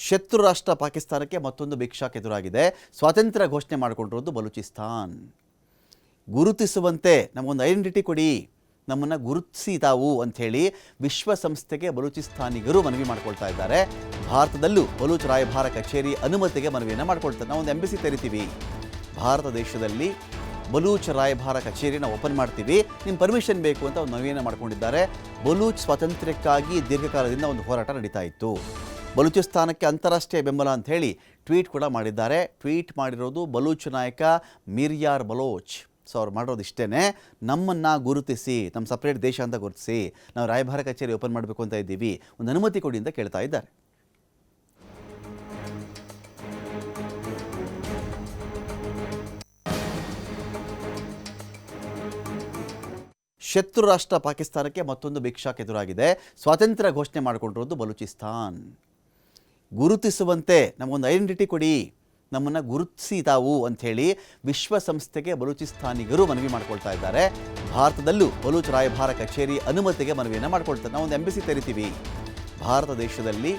ಶತ್ರು ರಾಷ್ಟ್ರ ಪಾಕಿಸ್ತಾನಕ್ಕೆ ಮತ್ತೊಂದು ಬಿಗ್ ಶಾಕ್ ಎದುರಾಗಿದೆ. ಸ್ವಾತಂತ್ರ್ಯ ಘೋಷಣೆ ಮಾಡಿಕೊಂಡಿರೋದು ಬಲೂಚಿಸ್ತಾನ್. ಗುರುತಿಸುವಂತೆ ನಮಗೊಂದು ಐಡೆಂಟಿಟಿ ಕೊಡಿ, ನಮ್ಮನ್ನು ಗುರುತಿಸಿ ತಾವು ಅಂಥೇಳಿ ವಿಶ್ವಸಂಸ್ಥೆಗೆ ಬಲೂಚಿಸ್ತಾನಿಗರು ಮನವಿ ಮಾಡ್ಕೊಳ್ತಾ ಇದ್ದಾರೆ. ಭಾರತದಲ್ಲೂ ಬಲೂಚ್ ರಾಯಭಾರ ಕಚೇರಿ ಅನುಮತಿಗೆ ಮನವಿಯನ್ನು ಮಾಡ್ಕೊಳ್ತಾರೆ. ನಾವೊಂದು ಎಂಬಸಿ ತೆರಿತೀವಿ, ಭಾರತ ದೇಶದಲ್ಲಿ ಬಲೂಚ್ ರಾಯಭಾರ ಕಚೇರಿನ ಓಪನ್ ಮಾಡ್ತೀವಿ, ನಿಮ್ಮ ಪರ್ಮಿಷನ್ ಬೇಕು ಅಂತ ಒಂದು ಮನವಿಯನ್ನು ಮಾಡ್ಕೊಂಡಿದ್ದಾರೆ. ಬಲೂಚ್ ಸ್ವಾತಂತ್ರ್ಯಕ್ಕಾಗಿ ದೀರ್ಘಕಾಲದಿಂದ ಒಂದು ಹೋರಾಟ ನಡೀತಾ ಇತ್ತು. ಬಲೂಚಿಸ್ತಾನಕ್ಕೆ ಅಂತಾರಾಷ್ಟ್ರೀಯ ಬೆಂಬಲ ಅಂತ ಹೇಳಿ ಟ್ವೀಟ್ ಕೂಡ ಮಾಡಿದ್ದಾರೆ. ಟ್ವೀಟ್ ಮಾಡಿರೋದು ಬಲೂಚ್ ನಾಯಕ ಮಿರ್ಯಾರ್ ಬಲೋಚ್. ಸೊ ಅವ್ರು ಮಾಡಿರೋದು ಇಷ್ಟೇ, ನಮ್ಮನ್ನು ಗುರುತಿಸಿ, ನಮ್ಮ ಸಪ್ರೇಟ್ ದೇಶ ಅಂತ ಗುರುತಿಸಿ, ನಾವು ರಾಯಭಾರ ಕಚೇರಿ ಓಪನ್ ಮಾಡಬೇಕು ಅಂತ ಇದ್ದೀವಿ, ಒಂದು ಅನುಮತಿ ಕೊಡಿ ಅಂತ ಕೇಳ್ತಾ ಇದ್ದಾರೆ. ಶತ್ರು ರಾಷ್ಟ್ರ ಪಾಕಿಸ್ತಾನಕ್ಕೆ ಮತ್ತೊಂದು ಬಿಗ್ ಶಾಕ್ ಎದುರಾಗಿದೆ. ಸ್ವಾತಂತ್ರ್ಯ ಘೋಷಣೆ ಮಾಡಿಕೊಂಡಿರೋದು ಬಲೂಚಿಸ್ತಾನ್. ಗುರುತಿಸುವಂತೆ ನಮಗೊಂದು ಐಡೆಂಟಿಟಿ ಕೊಡಿ, ನಮ್ಮನ್ನು ಗುರುತಿಸಿ ತಾವು ಅಂಥೇಳಿ ವಿಶ್ವಸಂಸ್ಥೆಗೆ ಬಲೂಚಿಸ್ತಾನಿಗರು ಮನವಿ ಮಾಡ್ಕೊಳ್ತಾ ಇದ್ದಾರೆ. ಭಾರತದಲ್ಲೂ ಬಲೂಚ್ ರಾಯಭಾರ ಕಚೇರಿ ಅನುಮತಿಗೆ ಮನವಿಯನ್ನು ಮಾಡ್ಕೊಳ್ತಾರೆ. ನಾವೊಂದು ಎಂಬಸಿ ತೆರಿತೀವಿ, ಭಾರತ ದೇಶದಲ್ಲಿ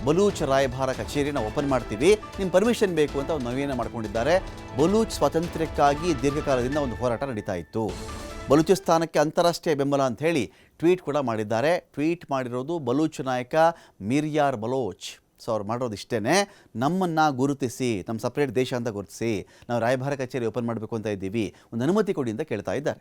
ಬಲೂಚ್ ರಾಯಭಾರ ಕಚೇರಿನ ಓಪನ್ ಮಾಡ್ತೀವಿ, ನಿಮ್ಮ ಪರ್ಮಿಷನ್ ಬೇಕು ಅಂತ ಒಂದು ಮನವಿಯನ್ನು ಮಾಡ್ಕೊಂಡಿದ್ದಾರೆ. ಬಲೂಚ್ ಸ್ವಾತಂತ್ರ್ಯಕ್ಕಾಗಿ ದೀರ್ಘಕಾಲದಿಂದ ಒಂದು ಹೋರಾಟ ನಡೀತಾ ಇತ್ತು. ಬಲೂಚಿಸ್ತಾನಕ್ಕೆ ಅಂತಾರಾಷ್ಟ್ರೀಯ ಬೆಂಬಲ ಅಂತ ಹೇಳಿ ಟ್ವೀಟ್ ಕೂಡ ಮಾಡಿದ್ದಾರೆ. ಟ್ವೀಟ್ ಮಾಡಿರೋದು ಬಲೂಚ್ ನಾಯಕ ಮಿರ್ಯಾರ್ ಬಲೋಚ್. ಸೊ ಅವ್ರು ಮಾಡಿರೋದು ಇಷ್ಟೇ, ನಮ್ಮನ್ನು ಗುರುತಿಸಿ, ನಮ್ಮ ಸಪ್ರೇಟ್ ದೇಶ ಅಂತ ಗುರುತಿಸಿ, ನಾವು ರಾಯಭಾರ ಕಚೇರಿ ಓಪನ್ ಮಾಡಬೇಕು ಅಂತ ಇದ್ದೀವಿ, ಒಂದು ಅನುಮತಿ ಕೊಡಿ ಅಂತ ಕೇಳ್ತಾ ಇದ್ದಾರೆ.